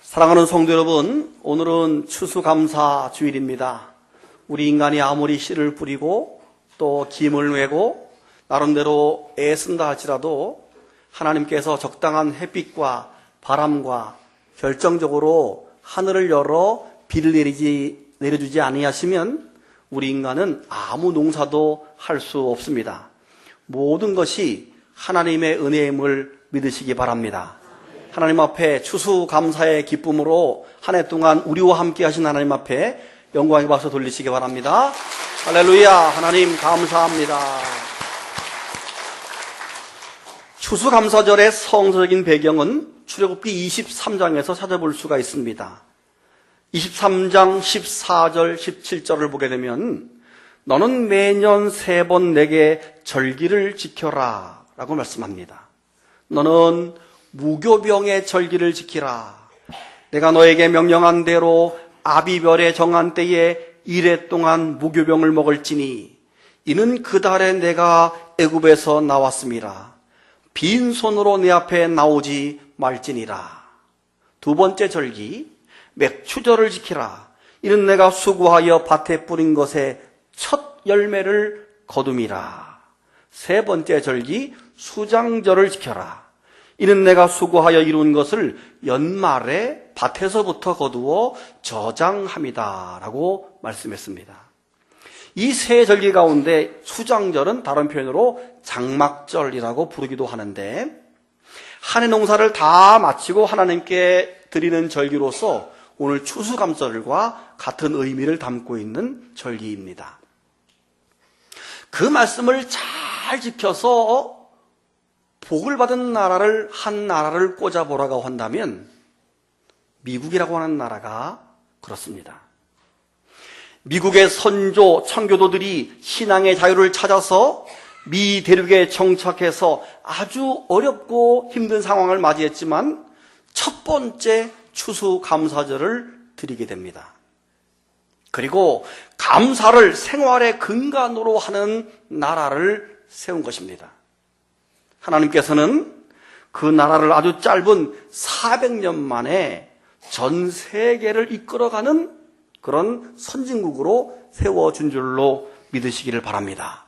사랑하는 성도 여러분, 오늘은 추수감사 주일입니다. 우리 인간이 아무리 씨를 뿌리고 또 김을 메고 나름대로 애쓴다 할지라도 하나님께서 적당한 햇빛과 바람과 결정적으로 하늘을 열어 비를 내려주지 아니하시면 우리 인간은 아무 농사도 할 수 없습니다. 모든 것이 하나님의 은혜임을 믿으시기 바랍니다. 하나님 앞에 추수감사의 기쁨으로 한 해 동안 우리와 함께 하신 하나님 앞에 영광의 박수 돌리시기 바랍니다. 할렐루야. 하나님 감사합니다. 추수감사절의 성서적인 배경은 출애굽기 23장에서 찾아볼 수가 있습니다. 23장 14절 17절을 보게 되면 너는 매년 3번 내게 절기를 지켜라 라고 말씀합니다. 너는 무교병의 절기를 지키라. 내가 너에게 명령한 대로 아비별의 정한 때에 이래 동안 무교병을 먹을지니 이는 그 달에 내가 애굽에서 나왔음이라. 빈손으로 내 앞에 나오지 말지니라. 두 번째 절기 맥추절을 지키라. 이는 내가 수고하여 밭에 뿌린 것에 첫 열매를 거둠이라. 세 번째 절기 수장절을 지켜라. 이는 내가 수고하여 이룬 것을 연말에 밭에서부터 거두어 저장함이다 라고 말씀했습니다. 이 세 절기 가운데 수장절은 다른 표현으로 장막절이라고 부르기도 하는데 한 해 농사를 다 마치고 하나님께 드리는 절기로서 오늘 추수감사절과 같은 의미를 담고 있는 절기입니다. 그 말씀을 잘 지켜서 복을 받은 나라를 한 나라를 꽂아보라고 한다면 미국이라고 하는 나라가 그렇습니다. 미국의 선조 청교도들이 신앙의 자유를 찾아서 미 대륙에 정착해서 아주 어렵고 힘든 상황을 맞이했지만 첫 번째 추수감사절을 드리게 됩니다. 그리고 감사를 생활의 근간으로 하는 나라를 세운 것입니다. 하나님께서는 그 나라를 아주 짧은 400년 만에 전 세계를 이끌어가는 그런 선진국으로 세워준 줄로 믿으시기를 바랍니다.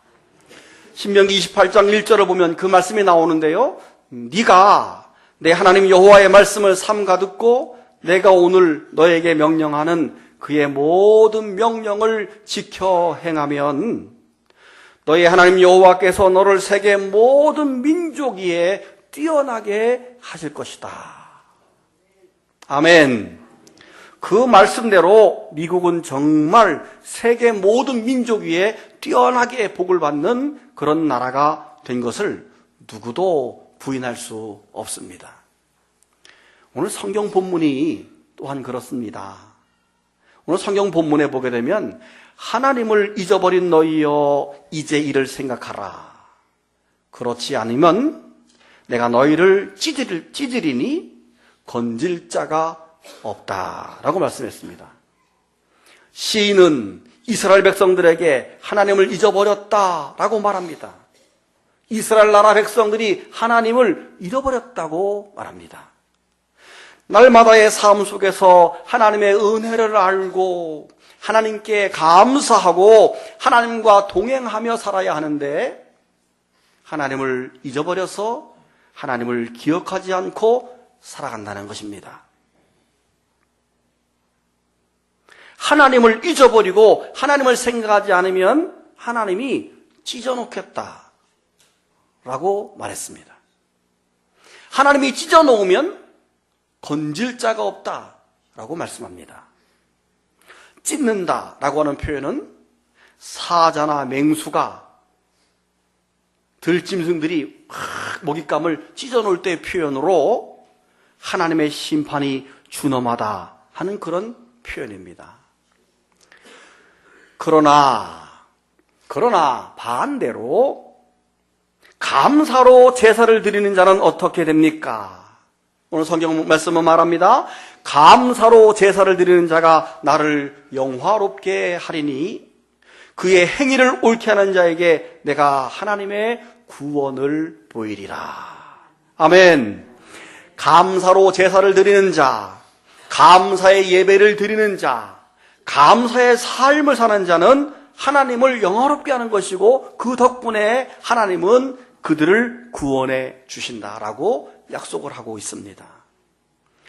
신명기 28장 1절을 보면 그 말씀이 나오는데요. 네가 내 하나님 여호와의 말씀을 삼가 듣고 내가 오늘 너에게 명령하는 그의 모든 명령을 지켜 행하면 너희 하나님 여호와께서 너를 세계 모든 민족 위에 뛰어나게 하실 것이다. 아멘. 그 말씀대로 미국은 정말 세계 모든 민족 위에 뛰어나게 복을 받는 그런 나라가 된 것을 누구도 부인할 수 없습니다. 오늘 성경 본문이 또한 그렇습니다. 오늘 성경 본문에 보게 되면 하나님을 잊어버린 너희여 이제 이를 생각하라. 그렇지 않으면 내가 너희를 찢으리니 건질 자가 없다라고 말씀했습니다. 시인은 이스라엘 백성들에게 하나님을 잊어버렸다라고 말합니다. 이스라엘 나라 백성들이 하나님을 잃어버렸다고 말합니다. 날마다의 삶 속에서 하나님의 은혜를 알고 하나님께 감사하고 하나님과 동행하며 살아야 하는데 하나님을 잊어버려서 하나님을 기억하지 않고 살아간다는 것입니다. 하나님을 잊어버리고 하나님을 생각하지 않으면 하나님이 찢어놓겠다 라고 말했습니다. 하나님이 찢어놓으면 건질 자가 없다 라고 말씀합니다. 찢는다 라고 하는 표현은 사자나 맹수가 들짐승들이 먹잇감을 찢어놓을 때의 표현으로 하나님의 심판이 준엄하다 하는 그런 표현입니다. 그러나 반대로 감사로 제사를 드리는 자는 어떻게 됩니까? 오늘 성경 말씀은 말합니다. 감사로 제사를 드리는 자가 나를 영화롭게 하리니 그의 행위를 옳게 하는 자에게 내가 하나님의 구원을 보이리라. 아멘. 감사로 제사를 드리는 자, 감사의 예배를 드리는 자, 감사의 삶을 사는 자는 하나님을 영화롭게 하는 것이고 그 덕분에 하나님은 그들을 구원해 주신다라고 약속을 하고 있습니다.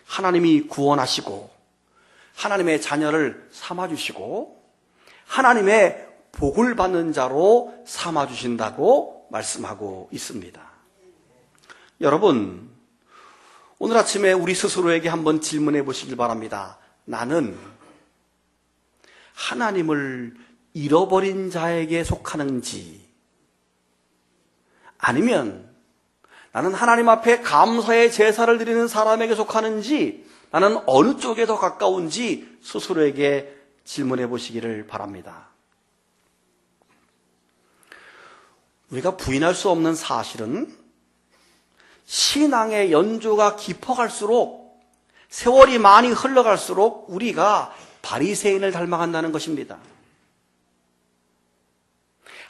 하나님이 구원하시고 하나님의 자녀를 삼아주시고 하나님의 복을 받는 자로 삼아주신다고 말씀하고 있습니다. 여러분, 오늘 아침에 우리 스스로에게 한번 질문해 보시길 바랍니다. 나는 하나님을 잃어버린 자에게 속하는지, 아니면 나는 하나님 앞에 감사의 제사를 드리는 사람에게 속하는지, 나는 어느 쪽에 더 가까운지 스스로에게 질문해 보시기를 바랍니다. 우리가 부인할 수 없는 사실은 신앙의 연조가 깊어갈수록, 세월이 많이 흘러갈수록 우리가 바리새인을 닮아간다는 것입니다.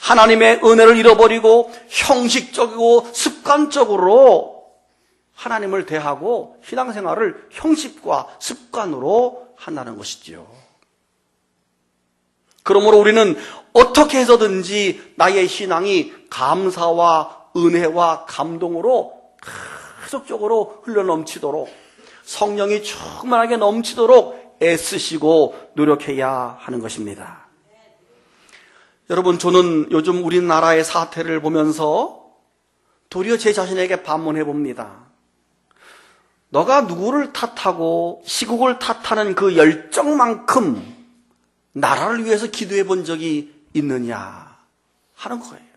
하나님의 은혜를 잃어버리고 형식적이고 습관적으로 하나님을 대하고 신앙생활을 형식과 습관으로 한다는 것이지요. 그러므로 우리는 어떻게 해서든지 나의 신앙이 감사와 은혜와 감동으로 계속적으로 흘러넘치도록, 성령이 충만하게 넘치도록 애쓰시고 노력해야 하는 것입니다. 여러분, 저는 요즘 우리나라의 사태를 보면서 도리어 제 자신에게 반문해 봅니다. 너가 누구를 탓하고 시국을 탓하는 그 열정만큼 나라를 위해서 기도해 본 적이 있느냐 하는 거예요.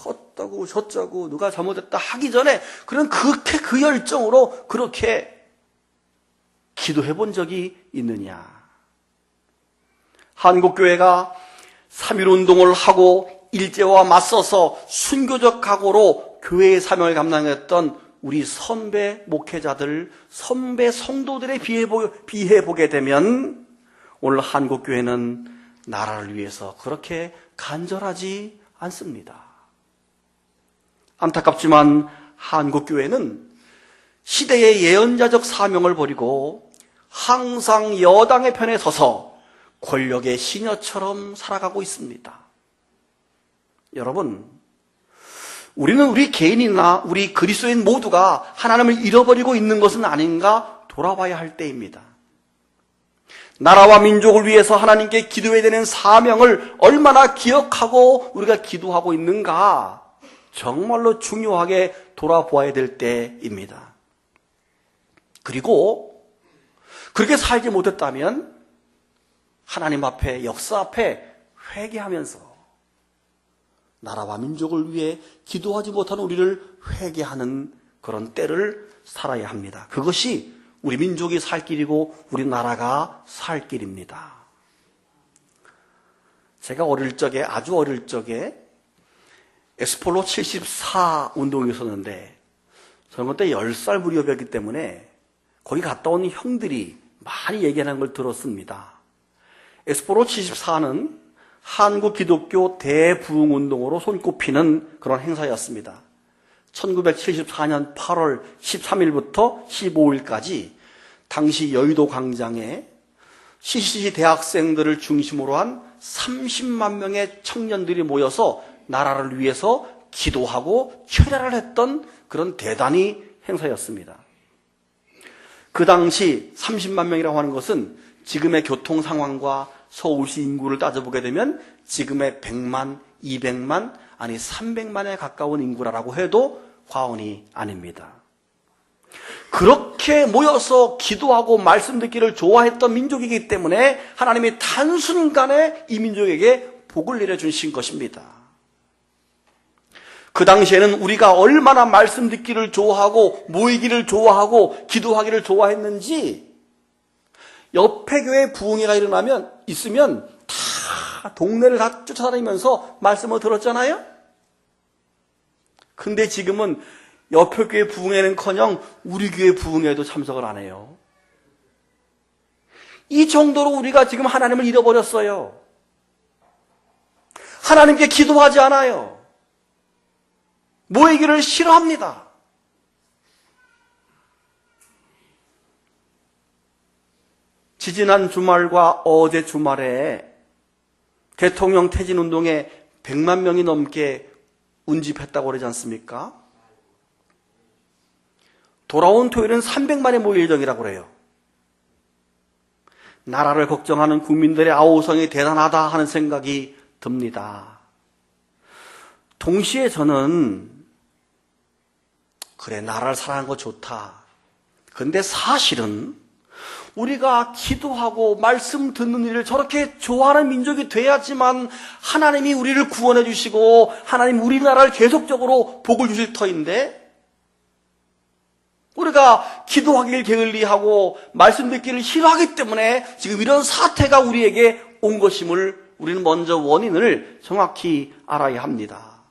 어쩌고 저쩌고 누가 잘못했다 하기 전에 그런 그 열정으로 그렇게 기도해 본 적이 있느냐. 한국교회가 3.1운동을 하고 일제와 맞서서 순교적 각오로 교회의 사명을 감당했던 우리 선배 목회자들, 선배 성도들에 비해 보게 되면 오늘 한국교회는 나라를 위해서 그렇게 간절하지 않습니다. 안타깝지만 한국교회는 시대의 예언자적 사명을 버리고 항상 여당의 편에 서서 권력의 시녀처럼 살아가고 있습니다. 여러분, 우리는 우리 개인이나 우리 그리스도인 모두가 하나님을 잃어버리고 있는 것은 아닌가 돌아봐야 할 때입니다. 나라와 민족을 위해서 하나님께 기도해야 되는 사명을 얼마나 기억하고 우리가 기도하고 있는가 정말로 중요하게 돌아보아야 될 때입니다. 그리고 그렇게 살지 못했다면 하나님 앞에, 역사 앞에 회개하면서 나라와 민족을 위해 기도하지 못하는 우리를 회개하는 그런 때를 살아야 합니다. 그것이 우리 민족이 살 길이고 우리나라가 살 길입니다. 제가 아주 어릴 적에 에스폴로 74 운동이 있었는데 저는 그때 10살 무렵이었기 때문에 거기 갔다 온 형들이 많이 얘기하는 걸 들었습니다. 에스폴로 74는 한국 기독교 대부흥운동으로 손꼽히는 그런 행사였습니다. 1974년 8월 13일부터 15일까지 당시 여의도 광장에 CCC 대학생들을 중심으로 한 30만 명의 청년들이 모여서 나라를 위해서 기도하고 철야를 했던 그런 대단히 행사였습니다. 그 당시 30만 명이라고 하는 것은 지금의 교통 상황과 서울시 인구를 따져보게 되면 지금의 100만, 200만, 아니 300만에 가까운 인구라고 해도 과언이 아닙니다. 그렇게 모여서 기도하고 말씀 듣기를 좋아했던 민족이기 때문에 하나님이 단순간에 이 민족에게 복을 내려주신 것입니다. 그 당시에는 우리가 얼마나 말씀 듣기를 좋아하고 모이기를 좋아하고 기도하기를 좋아했는지 옆에 교회 부흥회가 있으면 다 동네를 다 쫓아다니면서 말씀을 들었잖아요. 근데 지금은 옆에 교회 부흥회는커녕 우리 교회 부흥회도 참석을 안 해요. 이 정도로 우리가 지금 하나님을 잃어버렸어요. 하나님께 기도하지 않아요. 모이기를 싫어합니다. 지지난 주말과 어제 주말에 대통령 퇴진운동에 100만 명이 넘게 운집했다고 그러지 않습니까? 돌아온 토요일은 300만이 모일 예정이라고 그래요. 나라를 걱정하는 국민들의 아우성이 대단하다 하는 생각이 듭니다. 동시에 저는 그래, 나라를 사랑하는 거 좋다. 그런데 사실은 우리가 기도하고 말씀 듣는 일을 저렇게 좋아하는 민족이 돼야지만 하나님이 우리를 구원해 주시고 하나님 우리나라를 계속적으로 복을 주실 터인데, 우리가 기도하기를 게을리하고 말씀 듣기를 싫어하기 때문에 지금 이런 사태가 우리에게 온 것임을 우리는 먼저 원인을 정확히 알아야 합니다.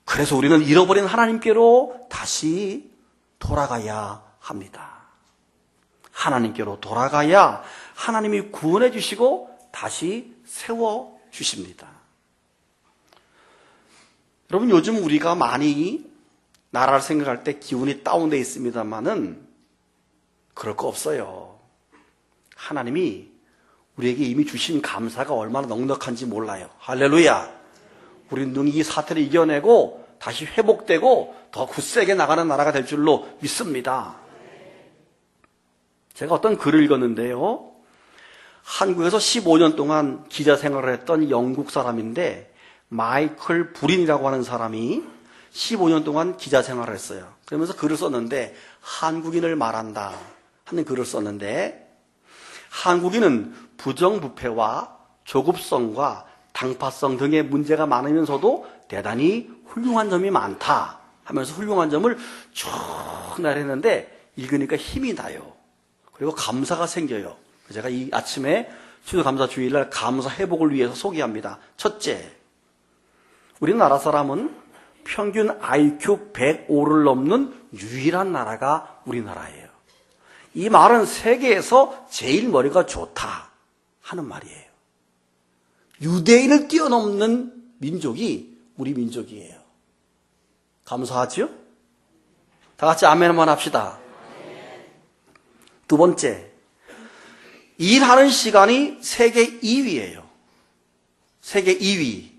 그래서 우리는 잃어버린 하나님께로 다시 돌아가야 합니다. 하나님께로 돌아가야 하나님이 구원해 주시고 다시 세워 주십니다. 여러분, 요즘 우리가 많이 나라를 생각할 때 기운이 다운되어 있습니다만은 그럴 거 없어요. 하나님이 우리에게 이미 주신 감사가 얼마나 넉넉한지 몰라요. 할렐루야. 우리는 이 사태를 이겨내고 다시 회복되고 더 굳세게 나가는 나라가 될 줄로 믿습니다. 제가 어떤 글을 읽었는데요. 한국에서 15년 동안 기자 생활을 했던 영국 사람인데 마이클 브린이라고 하는 사람이 15년 동안 기자 생활을 했어요. 그러면서 글을 썼는데, 한국인을 말한다 하는 글을 썼는데, 한국인은 부정부패와 조급성과 당파성 등의 문제가 많으면서도 대단히 훌륭한 점이 많다 하면서 훌륭한 점을 쭉 나열했는데 읽으니까 힘이 나요. 그리고 감사가 생겨요. 제가 이 아침에 추수감사 주일날 감사 회복을 위해서 소개합니다. 첫째, 우리나라 사람은 평균 IQ 105를 넘는 유일한 나라가 우리나라예요. 이 말은 세계에서 제일 머리가 좋다 하는 말이에요. 유대인을 뛰어넘는 민족이 우리 민족이에요. 감사하죠? 다 같이 아멘 한번 합시다. 두 번째, 일하는 시간이 세계 2위예요. 세계 2위.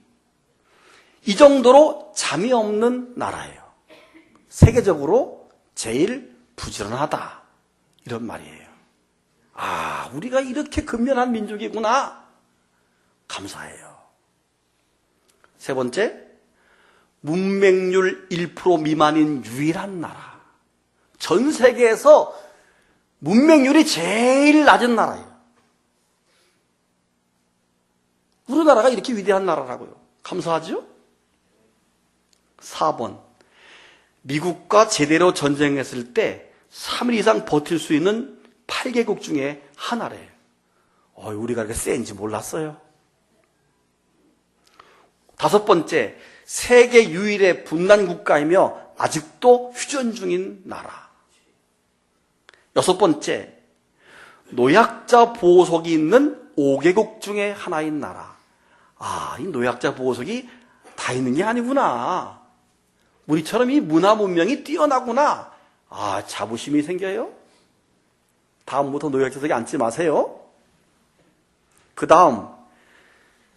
이 정도로 잠이 없는 나라예요. 세계적으로 제일 부지런하다, 이런 말이에요. 아, 우리가 이렇게 근면한 민족이구나. 감사해요. 세 번째, 문맹률 1% 미만인 유일한 나라. 전 세계에서 문맹률이 제일 낮은 나라예요. 우리나라가 이렇게 위대한 나라라고요. 감사하죠? 4번, 미국과 제대로 전쟁했을 때 3일 이상 버틸 수 있는 8개국 중에 하나래요. 우리가 이렇게 센지 몰랐어요. 5번째, 세계 유일의 분단 국가이며 아직도 휴전 중인 나라. 6번째, 노약자 보호석이 있는 5개국 중에 하나인 나라. 아, 이 노약자 보호석이 다 있는 게 아니구나. 우리처럼 이 문화 문명이 뛰어나구나. 아, 자부심이 생겨요. 다음부터 노약자석에 앉지 마세요. 그 다음,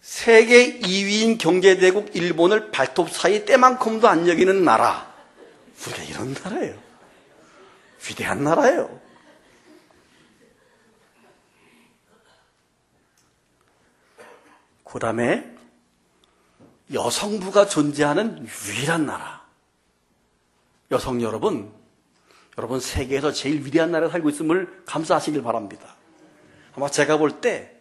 세계 2위인 경제대국 일본을 발톱 사이 때만큼도 안 여기는 나라. 우리가 이런 나라예요. 위대한 나라예요. 그 다음에 여성부가 존재하는 유일한 나라. 여성 여러분 세계에서 제일 위대한 나라에 살고 있음을 감사하시길 바랍니다. 아마 제가 볼 때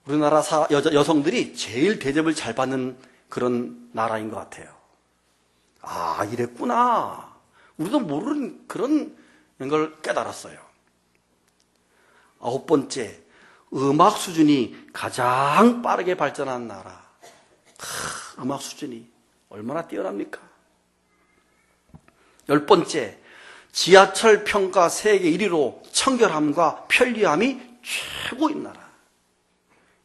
우리나라 여성들이 제일 대접을 잘 받는 그런 나라인 것 같아요. 아, 이랬구나. 우리도 모르는 그런 걸 깨달았어요. 9번째, 음악 수준이 가장 빠르게 발전한 나라. 음악 수준이 얼마나 뛰어납니까? 10번째, 지하철 평가 세계 1위로 청결함과 편리함이 최고인 나라.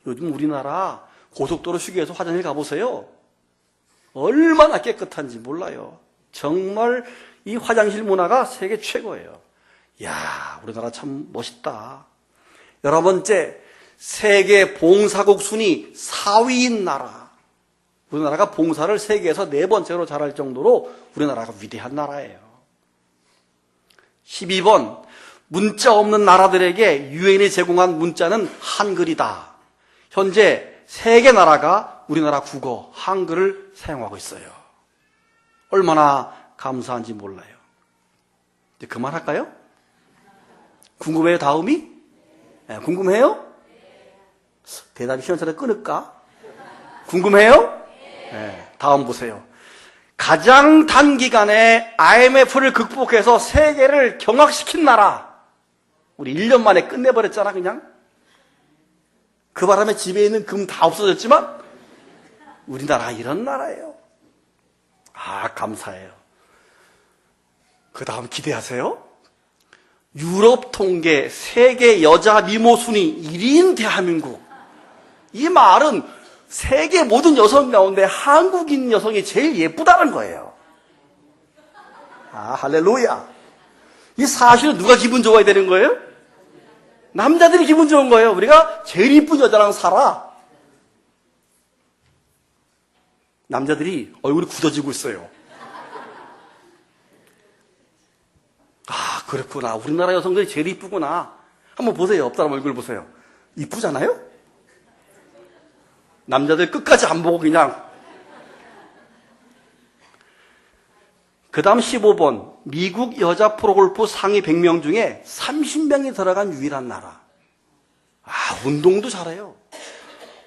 요즘 우리나라 고속도로 휴게소 화장실 가보세요. 얼마나 깨끗한지 몰라요. 정말 이 화장실 문화가 세계 최고예요. 이야, 우리나라 참 멋있다. 11번째, 세계 봉사국 순위 4위인 나라. 우리나라가 봉사를 세계에서 4번째로 잘할 정도로 우리나라가 위대한 나라예요. 12번, 문자 없는 나라들에게 유엔이 제공한 문자는 한글이다. 현재 3개 나라가 우리나라 국어, 한글을 사용하고 있어요. 얼마나 감사한지 몰라요. 이제 그만할까요? 궁금해요, 다음이? 네, 궁금해요? 대답이 시원찮게 끊을까? 궁금해요? 네, 다음 보세요. 가장 단기간에 IMF를 극복해서 세계를 경악시킨 나라. 우리 1년 만에 끝내버렸잖아, 그냥. 그 바람에 집에 있는 금 다 없어졌지만 우리나라가 이런 나라예요. 아, 감사해요. 그 다음 기대하세요. 유럽 통계 세계 여자 미모 순위 1위인 대한민국. 이 말은 세계 모든 여성 가운데 한국인 여성이 제일 예쁘다는 거예요. 아, 할렐루야. 이 사실은 누가 기분 좋아야 되는 거예요? 남자들이 기분 좋은 거예요. 우리가 제일 이쁜 여자랑 살아. 남자들이 얼굴이 굳어지고 있어요. 아, 그렇구나. 우리나라 여성들이 제일 이쁘구나. 한번 보세요. 옆 사람 얼굴 보세요. 이쁘잖아요? 남자들 끝까지 안 보고 그냥. 그 다음 15번. 미국 여자 프로골프 상위 100명 중에 30명이 들어간 유일한 나라. 아, 운동도 잘해요.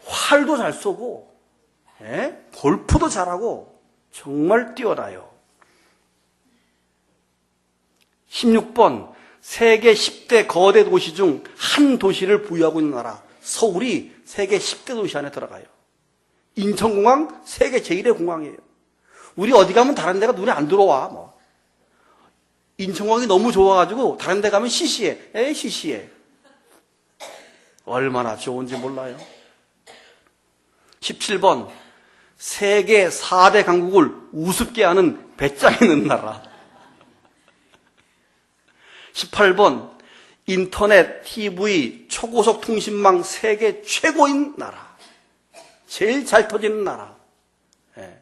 활도 잘 쏘고, 골프도 잘하고, 정말 뛰어나요. 16번. 세계 10대 거대 도시 중 한 도시를 보유하고 있는 나라. 서울이 세계 10대 도시 안에 들어가요. 인천공항 세계 제1의 공항이에요. 우리 어디 가면 다른 데가 눈에 안 들어와. 뭐. 인천공항이 너무 좋아가지고 다른 데 가면 시시해. 시시해. 얼마나 좋은지 몰라요. 17번. 세계 4대 강국을 우습게 하는 배짱 있는 나라. 18번. 인터넷, TV, 초고속 통신망 세계 최고인 나라. 제일 잘 터지는 나라. 예.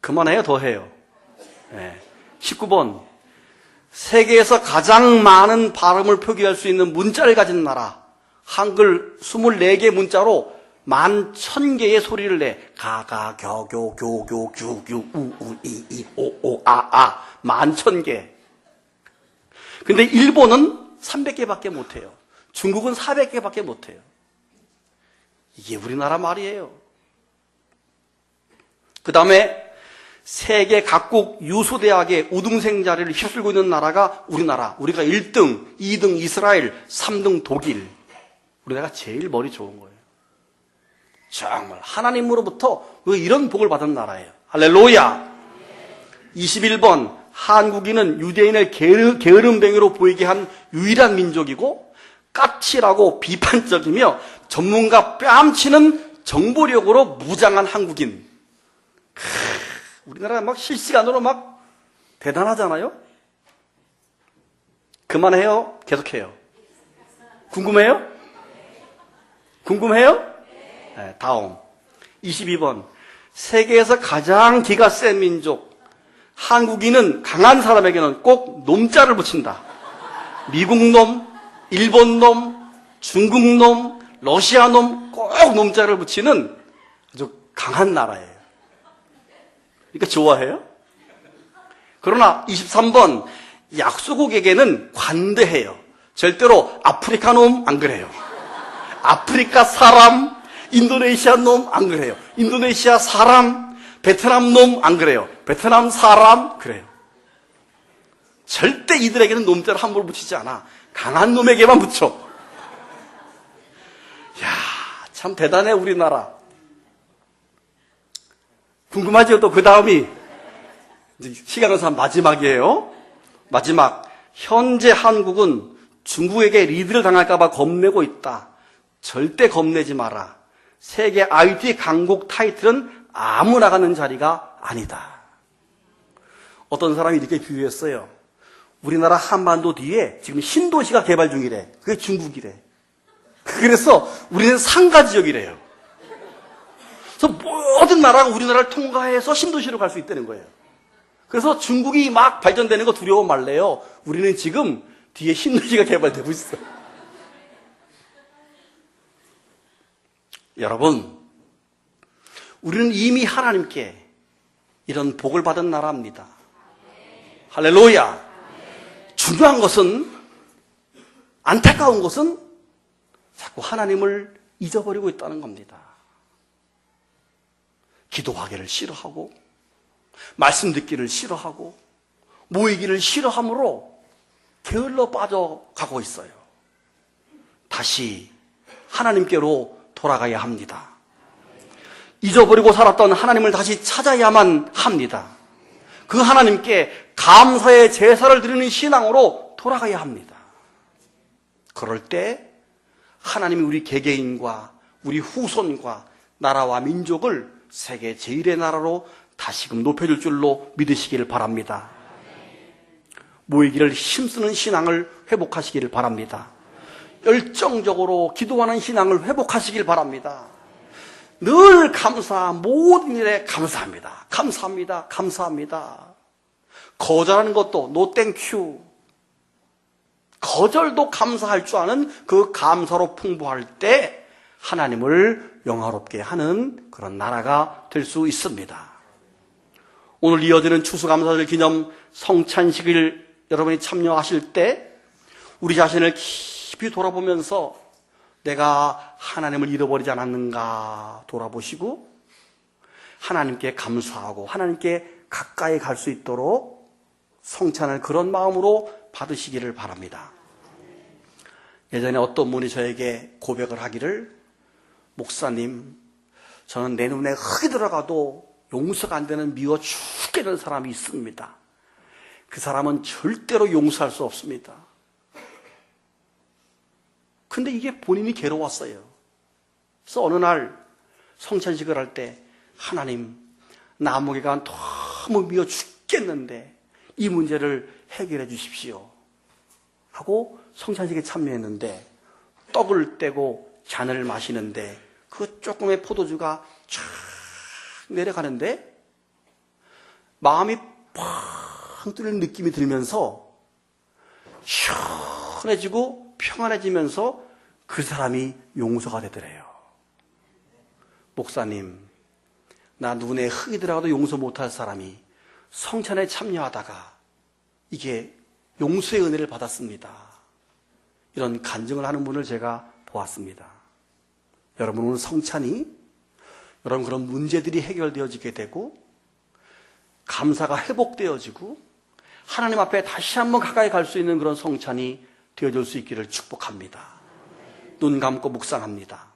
그만해요, 더 해요. 예. 19번. 세계에서 가장 많은 발음을 표기할 수 있는 문자를 가진 나라. 한글 24개 문자로 11,000개의 소리를 내. 가가, 겨, 교, 교, 교, 규, 규, 우, 우, 이, 오, 오, 아. 11,000개. 근데 일본은 300개밖에 못해요. 중국은 400개밖에 못해요. 이게 우리나라 말이에요. 그 다음에 세계 각국 유수대학의 우등생 자리를 휩쓸고 있는 나라가 우리나라. 우리가 1등, 2등 이스라엘, 3등 독일. 우리나라가 제일 머리 좋은 거예요. 정말 하나님으로부터 이런 복을 받은 나라예요. 할렐루야. 21번. 한국인은 유대인을 게으름뱅이로 보이게 한 유일한 민족이고 까칠하고 비판적이며 전문가 뺨치는 정보력으로 무장한 한국인. 우리나라 막 실시간으로 막 대단하잖아요? 그만해요? 계속해요? 궁금해요? 궁금해요? 네, 다음 22번. 세계에서 가장 기가 센 민족. 한국인은 강한 사람에게는 꼭 놈자를 붙인다. 미국 놈, 일본 놈, 중국 놈, 러시아 놈 꼭 놈자를 붙이는 아주 강한 나라예요. 그러니까 좋아해요? 그러나 23번. 약소국에게는 관대해요. 절대로 아프리카 놈 안 그래요. 아프리카 사람, 인도네시아 놈 안 그래요. 인도네시아 사람, 베트남 놈 안 그래요. 베트남 사람 그래요. 절대 이들에게는 놈자를 함부로 붙이지 않아. 강한 놈에게만 붙여. 이야, 참 대단해 우리나라. 궁금하죠? 또 그 다음이 시간은 참 마지막이에요. 마지막. 현재 한국은 중국에게 리드를 당할까 봐 겁내고 있다. 절대 겁내지 마라. 세계 IT 강국 타이틀은 아무나 가는 자리가 아니다. 어떤 사람이 이렇게 비유했어요. 우리나라 한반도 뒤에 지금 신도시가 개발 중이래. 그게 중국이래. 그래서 우리는 상가 지역이래요. 그래서 모든 나라가 우리나라를 통과해서 신도시로 갈 수 있다는 거예요. 그래서 중국이 막 발전되는 거 두려워 말래요. 우리는 지금 뒤에 신도시가 개발되고 있어요. 여러분, 우리는 이미 하나님께 이런 복을 받은 나라입니다. 할렐루야. 중요한 것은, 안타까운 것은 자꾸 하나님을 잊어버리고 있다는 겁니다. 기도하기를 싫어하고, 말씀 듣기를 싫어하고, 모이기를 싫어함으로 게을러 빠져가고 있어요. 다시 하나님께로 돌아가야 합니다. 잊어버리고 살았던 하나님을 다시 찾아야만 합니다. 그 하나님께 감사의 제사를 드리는 신앙으로 돌아가야 합니다. 그럴 때 하나님이 우리 개개인과 우리 후손과 나라와 민족을 세계 제1의 나라로 다시금 높여줄 줄로 믿으시기를 바랍니다. 모이기를 힘쓰는 신앙을 회복하시기를 바랍니다. 열정적으로 기도하는 신앙을 회복하시길 바랍니다. 늘 모든 일에 감사합니다. 감사합니다. 감사합니다. 거절하는 것도 no thank you. 거절도 감사할 줄 아는 그 감사로 풍부할 때 하나님을 영화롭게 하는 그런 나라가 될 수 있습니다. 오늘 이어지는 추수감사절 기념 성찬식을 여러분이 참여하실 때 우리 자신을 깊이 돌아보면서 내가 하나님을 잃어버리지 않았는가 돌아보시고 하나님께 감사하고 하나님께 가까이 갈 수 있도록 성찬을 그런 마음으로 받으시기를 바랍니다. 예전에 어떤 분이 저에게 고백을 하기를, 목사님, 저는 내 눈에 흙이 들어가도 용서가 안 되는 미워 죽겠는 사람이 있습니다. 그 사람은 절대로 용서할 수 없습니다. 근데 이게 본인이 괴로웠어요. 그래서 어느 날 성찬식을 할 때, 하나님, 나무개가 너무 미워 죽겠는데 이 문제를 해결해 주십시오 하고 성찬식에 참여했는데, 떡을 떼고 잔을 마시는데 그 조금의 포도주가 쫙 내려가는데 마음이 팡 뚫리는 느낌이 들면서 시원해지고 평안해지면서 그 사람이 용서가 되더래요. 목사님, 나 눈에 흙이 들어가도 용서 못할 사람이 성찬에 참여하다가 이게 용서의 은혜를 받았습니다. 이런 간증을 하는 분을 제가 보았습니다. 여러분, 오늘 성찬이 여러분 그런 문제들이 해결되어지게 되고 감사가 회복되어지고 하나님 앞에 다시 한번 가까이 갈 수 있는 그런 성찬이 되어질 수 있기를 축복합니다. 눈 감고 묵상합니다.